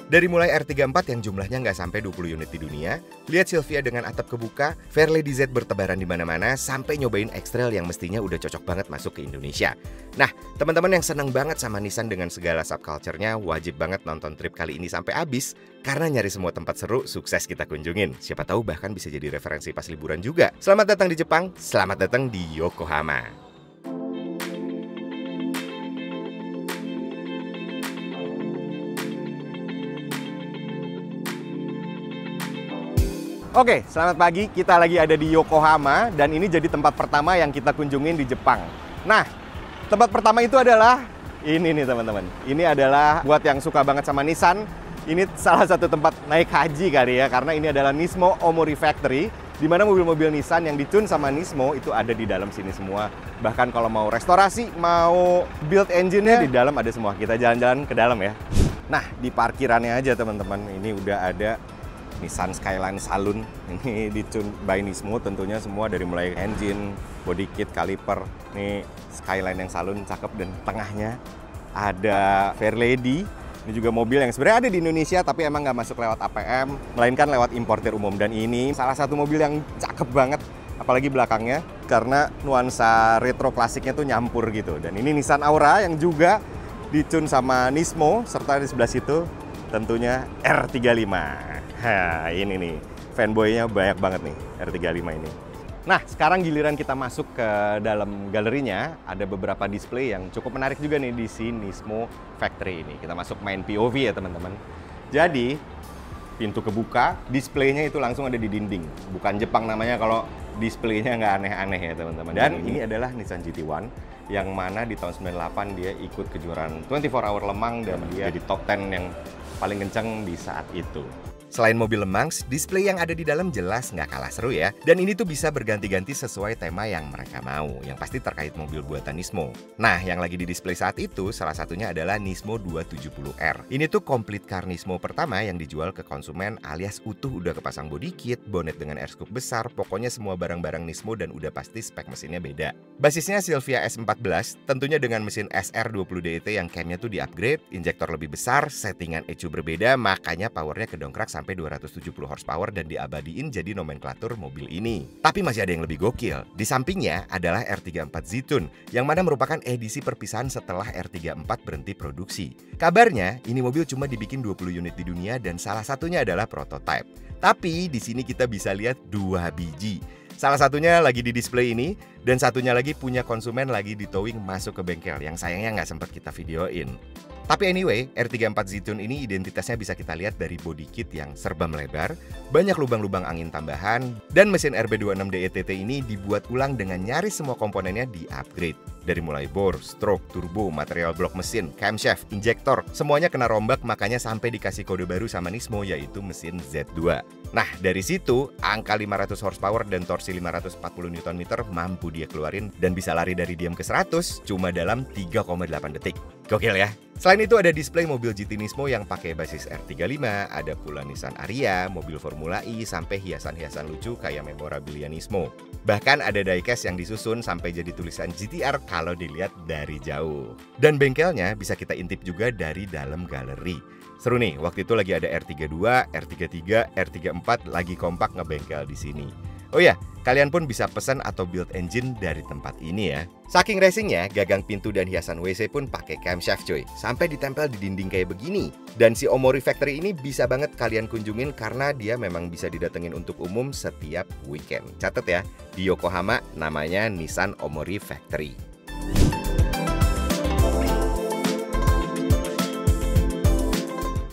Dari mulai R34 yang jumlahnya nggak sampai 20 unit di dunia, lihat Silvia dengan atap kebuka, Fairlady Z bertebaran di mana-mana, sampai nyobain X-Trail yang mestinya udah cocok banget masuk ke Indonesia. Nah, teman-teman yang seneng banget sama Nissan dengan segala subculture-nya, wajib banget nonton trip kali ini sampai habis, karena nyari semua tempat seru sukses kita kunjungin. Siapa tahu bahkan bisa jadi referensi pas liburan juga. Selamat datang di Jepang, selamat datang di Yokohama. Oke, selamat pagi. Kita lagi ada di Yokohama dan ini jadi tempat pertama yang kita kunjungin di Jepang. Nah, tempat pertama itu adalah ini nih teman-teman. Ini adalah buat yang suka banget sama Nissan. Ini salah satu tempat naik haji kali ya, karena ini adalah Nismo Omori Factory, di mana mobil-mobil Nissan yang ditune sama Nismo itu ada di dalam sini semua. Bahkan kalau mau restorasi, mau build engine-nya di dalam ada semua. Kita jalan-jalan ke dalam ya. Nah, di parkirannya aja teman-teman, ini udah ada Nissan Skyline Saloon. Ini ditune by Nismo tentunya semua, dari mulai engine, body kit, kaliper. Ini Skyline yang Saloon cakep, dan tengahnya ada Fairlady. Ini juga mobil yang sebenarnya ada di Indonesia tapi emang nggak masuk lewat APM, melainkan lewat importer umum. Dan ini salah satu mobil yang cakep banget, apalagi belakangnya, karena nuansa retro klasiknya tuh nyampur gitu. Dan ini Nissan Aura yang juga ditune sama Nismo, serta di sebelah situ tentunya R35. Nah, ini nih, fanboy-nya banyak banget nih, R35 ini. Nah, sekarang giliran kita masuk ke dalam galerinya. Ada beberapa display yang cukup menarik juga nih di si Nismo Factory ini. Kita masuk main POV ya teman-teman. Jadi, pintu kebuka, displaynya itu langsung ada di dinding. Bukan Jepang namanya kalau displaynya nggak aneh-aneh ya teman-teman. Dan ini adalah Nissan GT1, yang mana di tahun 98 dia ikut kejuaraan 24 Hour Le Mans dan dia jadi top 10 yang paling kencang di saat itu. Selain mobil Le Mans, display yang ada di dalam jelas nggak kalah seru ya. Dan ini tuh bisa berganti-ganti sesuai tema yang mereka mau, yang pasti terkait mobil buatan Nismo. Nah, yang lagi di display saat itu salah satunya adalah Nismo 270R. Ini tuh complete car Nismo pertama yang dijual ke konsumen, alias utuh udah kepasang body kit, bonnet dengan air scoop besar, pokoknya semua barang-barang Nismo dan udah pasti spek mesinnya beda. Basisnya Silvia S14, tentunya dengan mesin SR20 DET yang camnya tuh di-upgrade, injektor lebih besar, settingan ECU berbeda, makanya powernya kedongkrak sampai 270 horsepower dan diabadiin jadi nomenklatur mobil ini. Tapi masih ada yang lebih gokil. Di sampingnya adalah R34 Zitune, yang mana merupakan edisi perpisahan setelah R34 berhenti produksi. Kabarnya, ini mobil cuma dibikin 20 unit di dunia dan salah satunya adalah prototype. Tapi di sini kita bisa lihat 2 biji. Salah satunya lagi di display ini, dan satunya lagi punya konsumen lagi di towing masuk ke bengkel, yang sayangnya nggak sempat kita videoin. Tapi anyway, R34 Zitune ini identitasnya bisa kita lihat dari body kit yang serba melebar, banyak lubang-lubang angin tambahan, dan mesin RB26 DETT ini dibuat ulang dengan nyaris semua komponennya di-upgrade. Dari mulai bor, stroke, turbo, material blok mesin, camshaft, injektor, semuanya kena rombak, makanya sampai dikasih kode baru sama Nismo, yaitu mesin Z2. Nah, dari situ, angka 500 horsepower dan torsi 540 Nm mampu dia keluarin dan bisa lari dari diam ke 100 cuma dalam 3,8 detik. Gokil ya? Selain itu ada display mobil GT Nismo yang pakai basis R35, ada pula Nissan Ariya, mobil Formula E, sampai hiasan-hiasan lucu kayak memorabilia Nismo. Bahkan ada diecast yang disusun sampai jadi tulisan GTR kalau dilihat dari jauh. Dan bengkelnya bisa kita intip juga dari dalam galeri. Seru nih, waktu itu lagi ada R32, R33, R34 lagi kompak ngebengkel di sini. Oh ya, kalian pun bisa pesan atau build engine dari tempat ini ya. Saking racingnya, gagang pintu dan hiasan WC pun pakai camshaft cuy. Sampai ditempel di dinding kayak begini. Dan si Omori Factory ini bisa banget kalian kunjungin karena dia memang bisa didatengin untuk umum setiap weekend. Catat ya, di Yokohama namanya Nissan Omori Factory.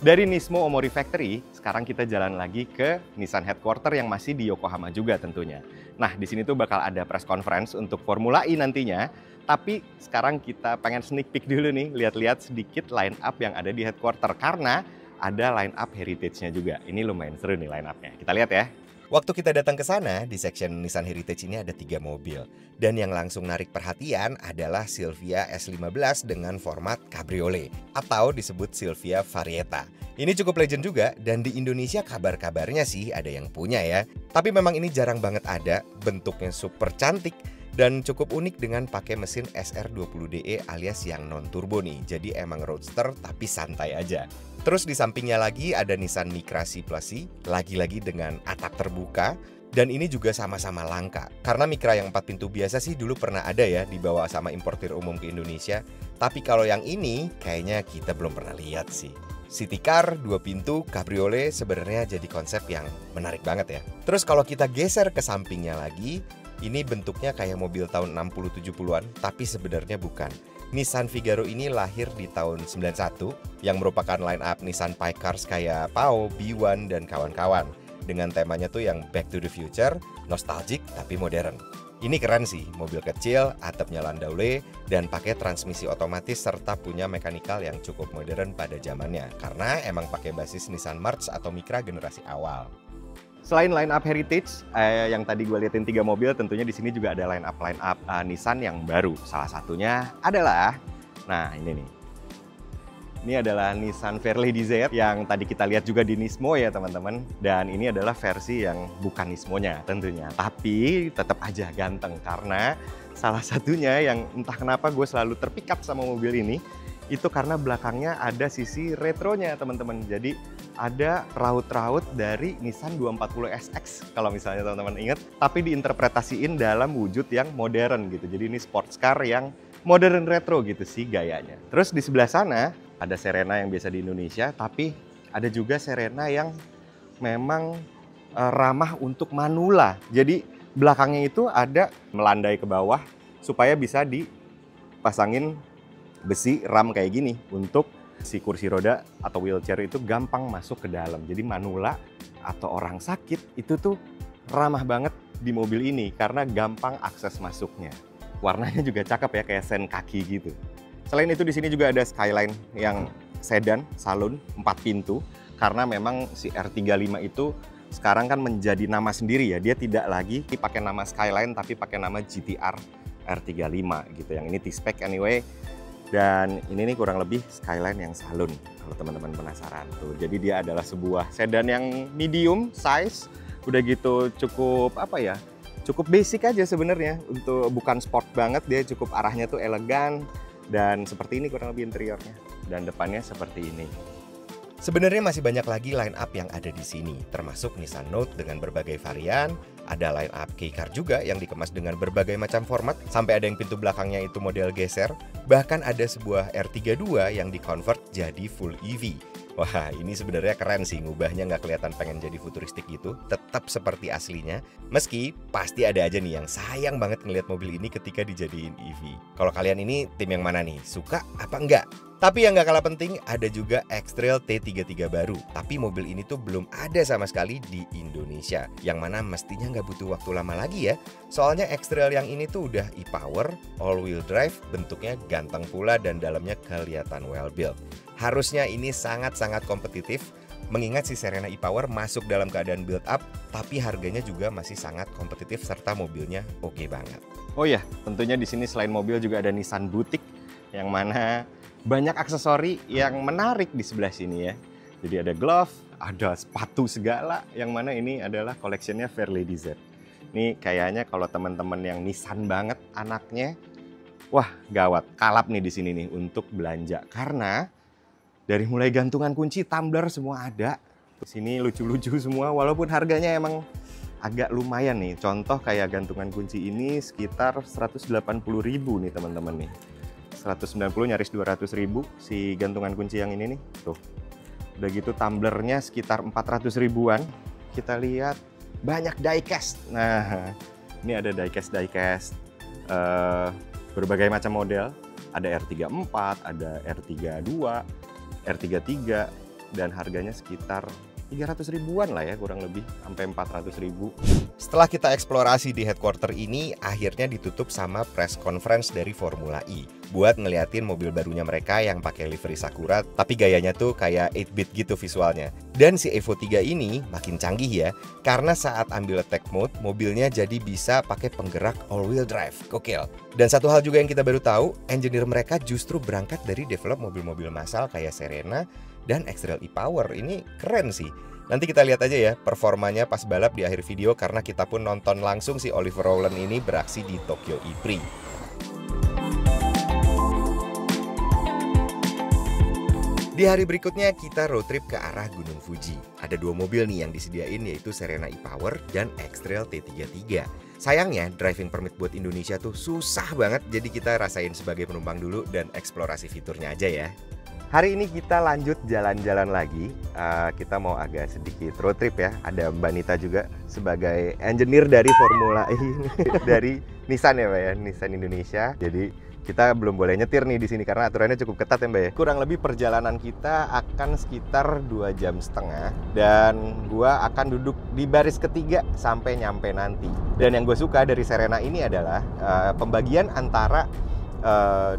Dari Nismo Omori Factory, sekarang kita jalan lagi ke Nissan Headquarter yang masih di Yokohama juga tentunya. Nah, di sini tuh bakal ada press conference untuk Formula E nantinya. Tapi sekarang kita pengen sneak peek dulu nih, lihat-lihat sedikit line up yang ada di Headquarter. Karena ada line up heritage-nya juga. Ini lumayan seru nih line up-nya. Kita lihat ya. Waktu kita datang ke sana, di section Nissan Heritage ini ada 3 mobil. Dan yang langsung narik perhatian adalah Silvia S15 dengan format cabriolet, atau disebut Silvia Varieta. Ini cukup legend juga, dan di Indonesia kabar-kabarnya sih ada yang punya ya. Tapi memang ini jarang banget ada, bentuknya super cantik. Dan cukup unik dengan pakai mesin SR20DE alias yang non-turbo nih. Jadi emang roadster tapi santai aja. Terus di sampingnya lagi ada Nissan Micra C++, lagi-lagi dengan atap terbuka. Dan ini juga sama-sama langka. Karena Micra yang 4 pintu biasa sih dulu pernah ada ya dibawa sama importir umum ke Indonesia. Tapi kalau yang ini kayaknya kita belum pernah lihat sih. City car, 2 pintu, cabriolet sebenarnya jadi konsep yang menarik banget ya. Terus kalau kita geser ke sampingnya lagi, ini bentuknya kayak mobil tahun 60-70-an, tapi sebenarnya bukan. Nissan Vigaro ini lahir di tahun 91, yang merupakan line up Nissan Pike Cars kayak Pao, B1, dan kawan-kawan. Dengan temanya tuh yang back to the future, nostalgic tapi modern. Ini keren sih, mobil kecil, atapnya landaule, dan pakai transmisi otomatis serta punya mekanikal yang cukup modern pada zamannya. Karena emang pakai basis Nissan March atau Micra generasi awal. Selain line up heritage, yang tadi gue liatin 3 mobil, tentunya di sini juga ada line up Nissan yang baru. Salah satunya adalah, nah ini nih. Ini adalah Nissan Fairlady Z yang tadi kita lihat juga di Nismo ya teman-teman. Dan ini adalah versi yang bukan Nismonya tentunya. Tapi tetap aja ganteng karena salah satunya yang entah kenapa gue selalu terpikat sama mobil ini. Itu karena belakangnya ada sisi retronya teman-teman. Jadi ada raut-raut dari Nissan 240 SX kalau misalnya teman-teman ingat. Tapi diinterpretasiin dalam wujud yang modern gitu. Jadi ini sports car yang modern retro gitu sih gayanya. Terus di sebelah sana ada Serena yang biasa di Indonesia. Tapi ada juga Serena yang memang ramah untuk manula. Jadi belakangnya itu ada melandai ke bawah supaya bisa dipasangin besi ram kayak gini untuk si kursi roda atau wheelchair itu gampang masuk ke dalam. Jadi manula atau orang sakit itu tuh ramah banget di mobil ini karena gampang akses masuknya. Warnanya juga cakep ya, kayak sen kaki gitu. Selain itu di sini juga ada Skyline yang sedan, salon, 4 pintu. Karena memang si R35 itu sekarang kan menjadi nama sendiri ya. Dia tidak lagi pakai nama Skyline tapi pakai nama GTR R35 gitu. Yang ini T-Spec anyway. Dan ini nih kurang lebih Skyline yang salon kalau teman-teman penasaran tuh. Jadi dia adalah sebuah sedan yang medium size, udah gitu cukup apa ya? Cukup basic aja sebenarnya, untuk bukan sport banget, dia cukup arahnya tuh elegan dan seperti ini kurang lebih interiornya. Dan depannya seperti ini. Sebenarnya masih banyak lagi line up yang ada di sini, termasuk Nissan Note dengan berbagai varian, ada line up K-Car juga yang dikemas dengan berbagai macam format, sampai ada yang pintu belakangnya itu model geser, bahkan ada sebuah R32 yang di-convert jadi full EV. Wah, ini sebenarnya keren sih, ngubahnya nggak kelihatan pengen jadi futuristik gitu, tetap seperti aslinya. Meski pasti ada aja nih yang sayang banget ngelihat mobil ini ketika dijadiin EV. Kalau kalian ini tim yang mana nih? Suka apa enggak? Tapi yang nggak kalah penting, ada juga X-Trail T33 baru. Tapi mobil ini tuh belum ada sama sekali di Indonesia. Yang mana mestinya nggak butuh waktu lama lagi ya. Soalnya X-Trail yang ini tuh udah e-power, all-wheel drive, bentuknya ganteng pula dan dalamnya kelihatan well-built. Harusnya ini sangat-sangat kompetitif, mengingat si Serena e-Power masuk dalam keadaan build up, tapi harganya juga masih sangat kompetitif serta mobilnya oke banget. Oh iya, tentunya di sini selain mobil juga ada Nissan Boutique, yang mana banyak aksesori yang menarik di sebelah sini ya. Jadi ada glove, ada sepatu segala, yang mana ini adalah collectionnya Fairlady Z. Ini kayaknya kalau teman-teman yang Nissan banget anaknya, wah gawat, kalap nih di sini nih untuk belanja. Karena dari mulai gantungan kunci, tumbler semua ada. Di sini lucu-lucu semua, walaupun harganya emang agak lumayan nih. Contoh kayak gantungan kunci ini sekitar 180.000 nih teman-teman nih. 190 nyaris 200.000 si gantungan kunci yang ini nih. Tuh. Udah gitu tumblernya sekitar 400 ribuan. Kita lihat banyak diecast. Nah, ini ada diecast berbagai macam model. Ada R34, ada R32, R33, dan harganya sekitar 300 ribuan lah ya, kurang lebih sampai 400 ribu. Setelah kita eksplorasi di headquarter ini, akhirnya ditutup sama press conference dari Formula E. buat ngeliatin mobil barunya mereka yang pakai livery Sakura, tapi gayanya tuh kayak 8-bit gitu visualnya. Dan si Evo 3 ini makin canggih ya, karena saat ambil attack mode, mobilnya jadi bisa pakai penggerak all-wheel drive. Gokil. Dan satu hal juga yang kita baru tahu, engineer mereka justru berangkat dari develop mobil-mobil massal kayak Serena dan X-Trail e-Power. Ini keren sih. Nanti kita lihat aja ya performanya pas balap di akhir video, karena kita pun nonton langsung si Oliver Rowland ini beraksi di Tokyo E-Prix. Di hari berikutnya kita road trip ke arah Gunung Fuji. Ada 2 mobil nih yang disediain, yaitu Serena e-Power dan X-Trail T33. Sayangnya driving permit buat Indonesia tuh susah banget, jadi kita rasain sebagai penumpang dulu dan eksplorasi fiturnya aja ya. Hari ini kita lanjut jalan-jalan lagi. Kita mau agak sedikit road trip ya. Ada Mbak Nita juga sebagai engineer dari Formula E dari Nissan ya Mbak ya, Nissan Indonesia. Jadi kita belum boleh nyetir nih di sini karena aturannya cukup ketat ya Mbak ya. Kurang lebih perjalanan kita akan sekitar 2,5 jam dan gua akan duduk di baris ketiga sampai nyampe nanti. Dan yang gue suka dari Serena ini adalah pembagian antara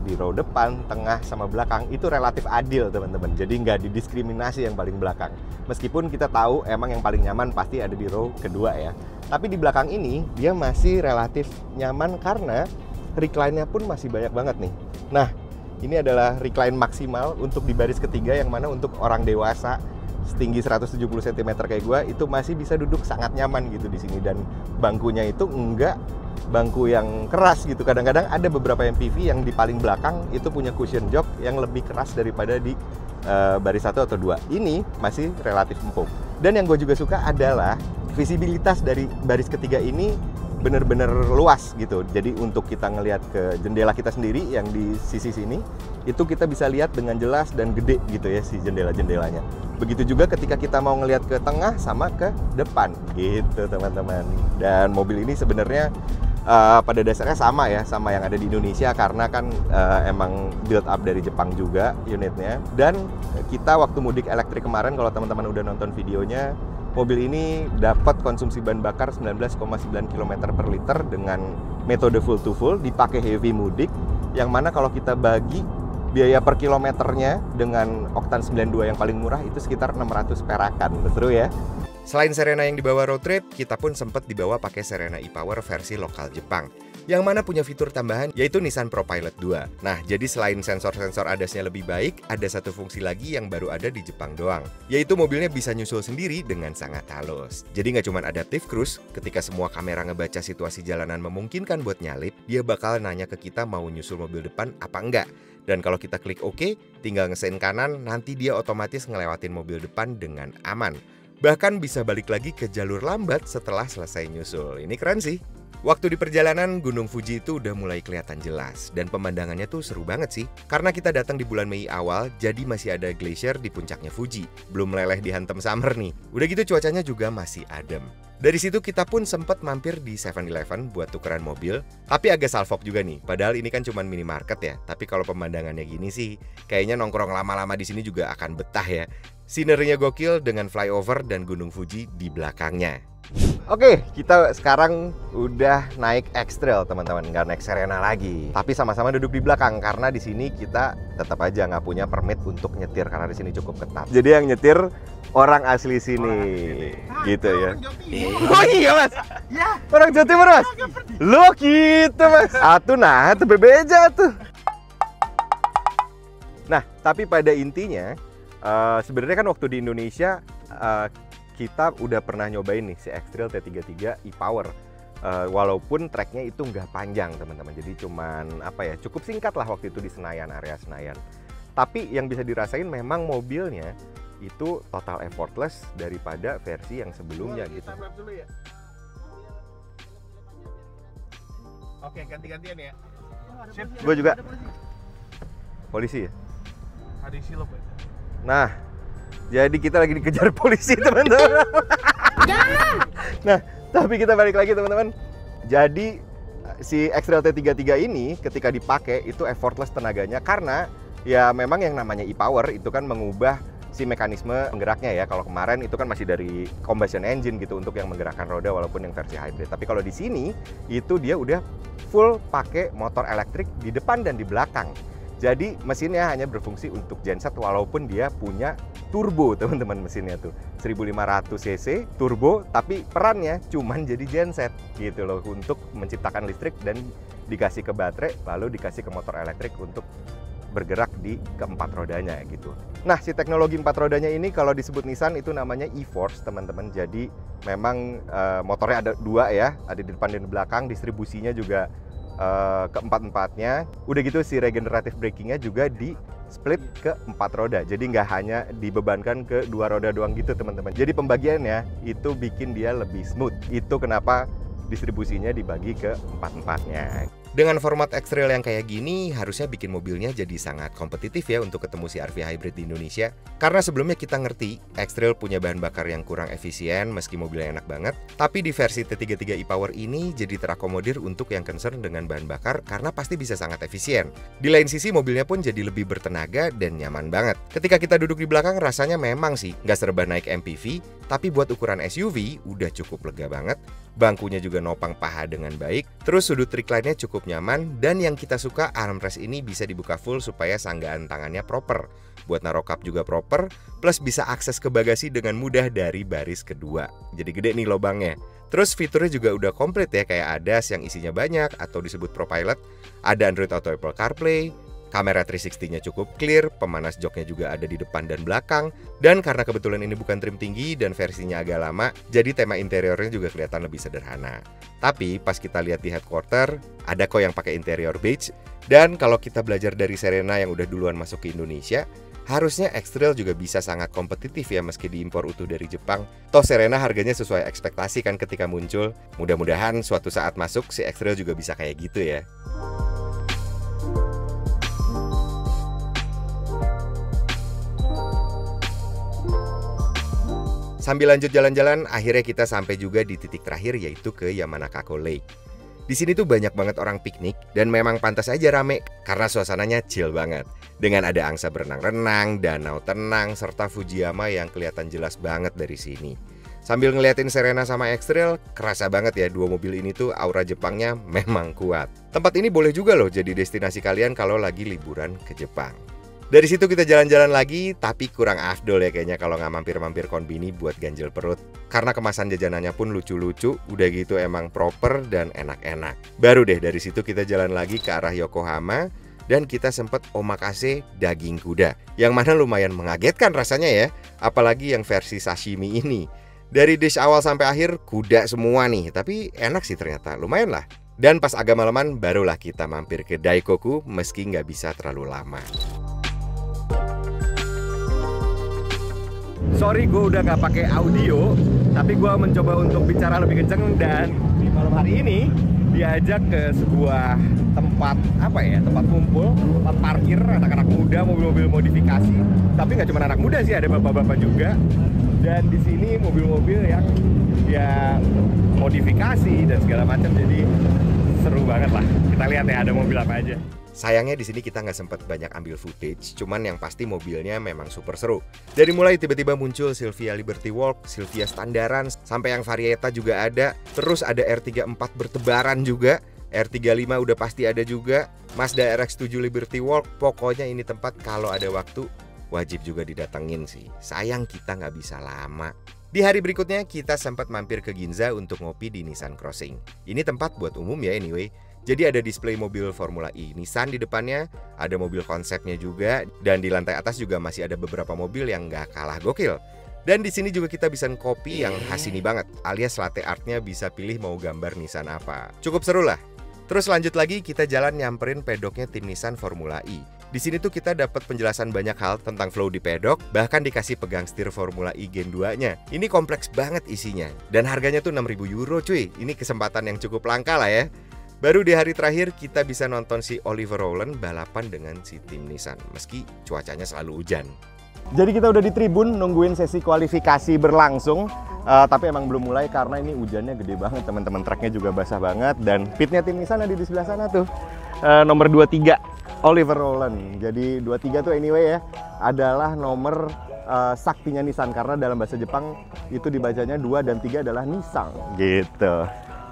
di row depan, tengah, sama belakang itu relatif adil teman-teman. Jadi nggak didiskriminasi yang paling belakang. Meskipun kita tahu emang yang paling nyaman pasti ada di row kedua ya. Tapi di belakang ini dia masih relatif nyaman karena recline-nya pun masih banyak banget nih. Nah, ini adalah recline maksimal untuk di baris ketiga, yang mana untuk orang dewasa setinggi 170 cm kayak gue itu masih bisa duduk sangat nyaman gitu di sini. Dan bangkunya itu enggak bangku yang keras gitu. Kadang-kadang ada beberapa MPV yang di paling belakang itu punya cushion jok yang lebih keras daripada di baris 1 atau 2. Ini masih relatif empuk. Dan yang gue juga suka adalah visibilitas dari baris ketiga ini bener-bener luas gitu. Jadi untuk kita ngelihat ke jendela kita sendiri yang di sisi sini, itu kita bisa lihat dengan jelas dan gede gitu ya si jendela-jendelanya. Begitu juga ketika kita mau ngelihat ke tengah sama ke depan gitu teman-teman. Dan mobil ini sebenarnya pada dasarnya sama ya, sama yang ada di Indonesia, karena kan emang build up dari Jepang juga unitnya. Dan kita waktu mudik elektrik kemarin, kalau teman-teman udah nonton videonya, mobil ini dapat konsumsi bahan bakar 19,9 km per liter dengan metode full to full, dipakai heavy mudik, yang mana kalau kita bagi biaya per kilometernya dengan oktan 92 yang paling murah itu sekitar 600 perakan. Betul ya? Selain Serena yang dibawa road trip, kita pun sempat dibawa pakai Serena e-Power versi lokal Jepang, yang mana punya fitur tambahan yaitu Nissan ProPilot 2. Nah, jadi selain sensor-sensor ADAS-nya lebih baik, ada satu fungsi lagi yang baru ada di Jepang doang, yaitu mobilnya bisa nyusul sendiri dengan sangat halus. Jadi nggak cuma adaptive cruise, ketika semua kamera ngebaca situasi jalanan memungkinkan buat nyalip, dia bakal nanya ke kita mau nyusul mobil depan apa enggak. Dan kalau kita klik OK, tinggal ngesen kanan, nanti dia otomatis ngelewatin mobil depan dengan aman. Bahkan bisa balik lagi ke jalur lambat setelah selesai nyusul. Ini keren sih. Waktu di perjalanan, Gunung Fuji itu udah mulai kelihatan jelas. Dan pemandangannya tuh seru banget sih. Karena kita datang di bulan Mei awal, jadi masih ada glacier di puncaknya Fuji. Belum meleleh dihantam summer nih. Udah gitu cuacanya juga masih adem. Dari situ kita pun sempat mampir di 7-Eleven buat tukeran mobil. Tapi agak salfok juga nih. Padahal ini kan cuma minimarket ya. Tapi kalau pemandangannya gini sih, kayaknya nongkrong lama-lama di sini juga akan betah ya. Scenery-nya gokil dengan flyover dan Gunung Fuji di belakangnya. Oke, kita sekarang udah naik X-Trail teman-teman, nggak naik Serena lagi. Tapi sama-sama duduk di belakang karena di sini kita tetap aja nggak punya permit untuk nyetir karena di sini cukup ketat. Jadi yang nyetir orang asli sini, gitu ya. Oh iya mas, ya. Orang Jawa Timur mas. Lo gitu mas. Atuh nah, itu bebeja tuh. Nah, tapi pada intinya sebenarnya kan waktu di Indonesia kita udah pernah nyobain nih si X-Trail T33 e-Power. Walaupun treknya itu nggak panjang teman-teman, jadi cuman apa ya, cukup singkat lah waktu itu di Senayan, area Senayan. Tapi yang bisa dirasain memang mobilnya itu total effortless daripada versi yang sebelumnya gitu. Dulu ya. Oke, ganti-gantian ya. Gue juga. Polisi ya? Ada silop ya? Nah, jadi kita lagi dikejar polisi teman-teman. Nah, tapi kita balik lagi teman-teman. Jadi si X-Trail T33 ini ketika dipakai itu effortless tenaganya, karena ya memang yang namanya e-Power itu kan mengubah si mekanisme penggeraknya ya. Kalau kemarin itu kan masih dari combustion engine gitu untuk yang menggerakkan roda walaupun yang versi hybrid. Tapi kalau di sini itu dia udah full pakai motor elektrik di depan dan di belakang. Jadi mesinnya hanya berfungsi untuk genset walaupun dia punya turbo, teman-teman. Mesinnya tuh 1500 cc turbo, tapi perannya cuman jadi genset gitu loh, untuk menciptakan listrik dan dikasih ke baterai lalu dikasih ke motor elektrik untuk bergerak di keempat rodanya gitu. Nah, si teknologi empat rodanya ini kalau disebut Nissan itu namanya e-Force, teman-teman. Jadi memang motornya ada dua ya, ada di depan dan di belakang, distribusinya juga keempat-empatnya. Udah gitu si regenerative braking-nya juga di split ke 4 roda. Jadi nggak hanya dibebankan ke 2 roda doang gitu, teman-teman. Jadi pembagiannya itu bikin dia lebih smooth. Itu kenapa distribusinya dibagi ke empat-empatnya. Dengan format X-Trail yang kayak gini, harusnya bikin mobilnya jadi sangat kompetitif ya untuk ketemu si RV Hybrid di Indonesia. Karena sebelumnya kita ngerti, X-Trail punya bahan bakar yang kurang efisien meski mobilnya enak banget. Tapi di versi T33 e-Power ini jadi terakomodir untuk yang concern dengan bahan bakar karena pasti bisa sangat efisien. Di lain sisi mobilnya pun jadi lebih bertenaga dan nyaman banget. Ketika kita duduk di belakang rasanya memang sih nggak serba naik MPV, tapi buat ukuran SUV udah cukup lega banget. Bangkunya juga nopang paha dengan baik, terus sudut recline-nya cukup nyaman, dan yang kita suka armrest ini bisa dibuka full supaya sanggaan tangannya proper. Buat naruh cup juga proper, plus bisa akses ke bagasi dengan mudah dari baris kedua. Jadi gede nih lobangnya. Terus fiturnya juga udah komplit ya, kayak ADAS yang isinya banyak atau disebut ProPilot, ada Android Auto, Apple CarPlay, kamera 360-nya cukup clear, pemanas joknya juga ada di depan dan belakang, dan karena kebetulan ini bukan trim tinggi dan versinya agak lama, jadi tema interiornya juga kelihatan lebih sederhana. Tapi pas kita lihat di headquarter, ada kok yang pakai interior beige, dan kalau kita belajar dari Serena yang udah duluan masuk ke Indonesia, harusnya X-Trail juga bisa sangat kompetitif ya meski diimpor utuh dari Jepang. Toh Serena harganya sesuai ekspektasi kan ketika muncul. Mudah-mudahan suatu saat masuk si X-Trail juga bisa kayak gitu ya. Sambil lanjut jalan-jalan, akhirnya kita sampai juga di titik terakhir yaitu ke Yamanakako Lake. Di sini tuh banyak banget orang piknik dan memang pantas aja rame karena suasananya chill banget. Dengan ada angsa berenang-renang, danau tenang, serta Fujiyama yang kelihatan jelas banget dari sini. Sambil ngeliatin Serena sama X-Trail, kerasa banget ya dua mobil ini tuh aura Jepangnya memang kuat. Tempat ini boleh juga loh jadi destinasi kalian kalau lagi liburan ke Jepang. Dari situ kita jalan-jalan lagi, tapi kurang afdol ya kayaknya kalau nggak mampir-mampir konbini buat ganjel perut. Karena kemasan jajanannya pun lucu-lucu, udah gitu emang proper dan enak-enak. Baru deh dari situ kita jalan lagi ke arah Yokohama, dan kita sempet omakase daging kuda. Yang mana lumayan mengagetkan rasanya ya, apalagi yang versi sashimi ini. Dari dish awal sampai akhir kuda semua nih, tapi enak sih ternyata, lumayan lah. Dan pas agak malaman barulah kita mampir ke Daikoku meski nggak bisa terlalu lama. Sorry gue udah nggak pakai audio, tapi gue mencoba untuk bicara lebih kenceng. Dan di malam hari ini diajak ke sebuah tempat tempat kumpul, tempat parkir anak-anak muda, mobil-mobil modifikasi. Tapi nggak cuma anak muda sih, ada bapak-bapak juga. Dan di sini mobil-mobil yang ya modifikasi dan segala macam, jadi seru banget lah. Kita lihat ya ada mobil apa aja. Sayangnya di sini kita nggak sempat banyak ambil footage, cuman yang pasti mobilnya memang super seru. Dari mulai tiba-tiba muncul Silvia Liberty Walk, Silvia standaran, sampai yang Varieta juga ada. Terus ada R34 bertebaran juga, R35 udah pasti ada juga, Mazda RX-7 Liberty Walk. Pokoknya ini tempat kalau ada waktu wajib juga didatengin sih. Sayang kita nggak bisa lama. Di hari berikutnya kita sempat mampir ke Ginza untuk ngopi di Nissan Crossing. Ini tempat buat umum ya anyway. Jadi ada display mobil Formula E Nissan di depannya, ada mobil konsepnya juga, dan di lantai atas juga masih ada beberapa mobil yang nggak kalah gokil. Dan di sini juga kita bisa kopi yang Hasini banget, alias latte artnya bisa pilih mau gambar Nissan apa. Cukup seru lah. Terus lanjut lagi kita jalan nyamperin pedoknya tim Nissan Formula E. Di sini tuh kita dapat penjelasan banyak hal tentang flow di pedok, bahkan dikasih pegang setir Formula E Gen 2-nya. Ini kompleks banget isinya, dan harganya tuh 6.000 euro cuy. Ini kesempatan yang cukup langka lah ya. Baru di hari terakhir kita bisa nonton si Oliver Rowland balapan dengan si tim Nissan, meski cuacanya selalu hujan. Jadi kita udah di tribun nungguin sesi kualifikasi berlangsung, tapi emang belum mulai karena ini hujannya gede banget, teman-teman. Tracknya juga basah banget, dan pitnya tim Nissan ada di sebelah sana tuh. Nomor 23 Oliver Rowland. Jadi 23 tuh anyway ya adalah nomor saktinya Nissan, karena dalam bahasa Jepang itu dibacanya 2 dan 3 adalah Nissan gitu.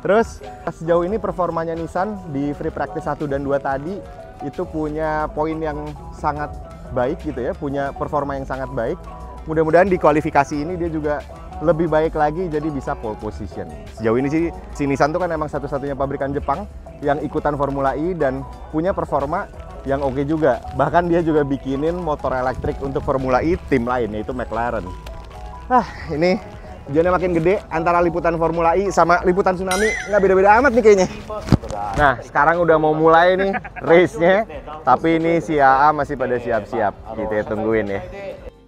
Terus sejauh ini performanya Nissan di free practice 1 dan 2 tadi itu punya poin yang sangat baik gitu ya, punya performa yang sangat baik. Mudah-mudahan di kualifikasi ini dia juga lebih baik lagi, jadi bisa pole position. Sejauh ini sih si Nissan tuh kan emang satu-satunya pabrikan Jepang yang ikutan Formula E dan punya performa yang oke juga. Bahkan dia juga bikinin motor elektrik untuk Formula E tim lain, yaitu McLaren. Ini hujannya makin gede, antara liputan Formula E sama liputan tsunami nggak beda-beda amat nih kayaknya. Nah, sekarang udah mau mulai nih race-nya, tapi ini si AA masih pada siap-siap. Kita tungguin ya.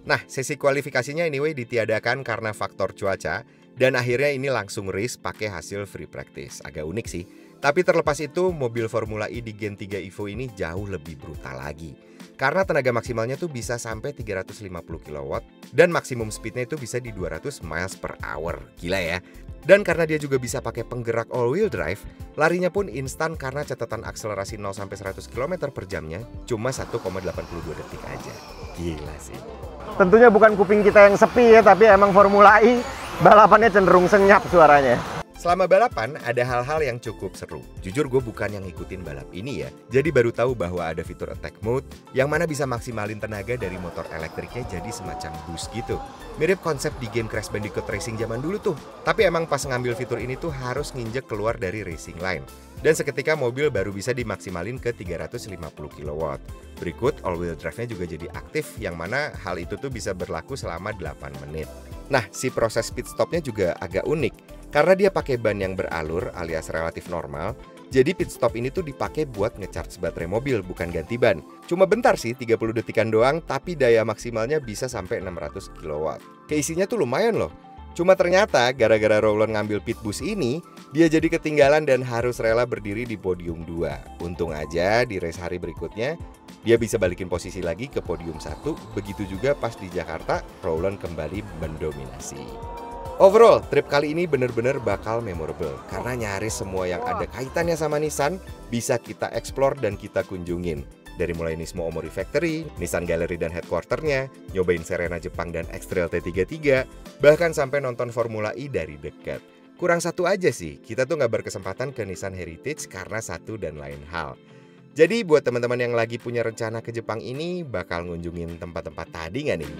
Nah, sesi kualifikasinya anyway ditiadakan karena faktor cuaca, dan akhirnya ini langsung race pakai hasil free practice. Agak unik sih. Tapi terlepas itu, mobil Formula E di Gen 3 Evo ini jauh lebih brutal lagi. Karena tenaga maksimalnya tuh bisa sampai 350 kW, dan maksimum speednya itu bisa di 200 miles per hour. Gila ya. Dan karena dia juga bisa pakai penggerak all-wheel drive, larinya pun instan karena catatan akselerasi 0-100 km per jamnya cuma 1,82 detik aja. Gila sih. Tentunya bukan kuping kita yang sepi ya, tapi emang Formula E balapannya cenderung senyap suaranya. Selama balapan ada hal-hal yang cukup seru. Jujur gue bukan yang ngikutin balap ini ya. Jadi baru tahu bahwa ada fitur attack mode yang mana bisa maksimalin tenaga dari motor elektriknya jadi semacam boost gitu. Mirip konsep di game Crash Bandicoot Racing zaman dulu tuh. Tapi emang pas ngambil fitur ini tuh harus nginjek keluar dari racing line. Dan seketika mobil baru bisa dimaksimalin ke 350 kW. Berikut all-wheel drive-nya juga jadi aktif, yang mana hal itu tuh bisa berlaku selama 8 menit. Nah, si proses pit stopnya juga agak unik. Karena dia pakai ban yang beralur alias relatif normal, jadi pit stop ini tuh dipakai buat ngecharge baterai mobil, bukan ganti ban. Cuma bentar sih, 30 detikan doang, tapi daya maksimalnya bisa sampai 600 kW. Keisinya tuh lumayan loh. Cuma ternyata gara-gara Rowland ngambil pit bus ini, dia jadi ketinggalan dan harus rela berdiri di podium 2. Untung aja di race hari berikutnya, dia bisa balikin posisi lagi ke podium 1. Begitu juga pas di Jakarta, Rowland kembali mendominasi. Overall, trip kali ini bener-bener bakal memorable karena nyaris semua yang ada kaitannya sama Nissan bisa kita explore dan kita kunjungin. Dari mulai Nismo Omori Factory, Nissan Gallery dan headquarternya, nyobain Serena Jepang dan X-Trail T33, bahkan sampai nonton Formula E dari dekat. Kurang satu aja sih, kita tuh nggak berkesempatan ke Nissan Heritage karena satu dan lain hal. Jadi buat teman-teman yang lagi punya rencana ke Jepang ini, bakal ngunjungin tempat-tempat tadi nggak nih?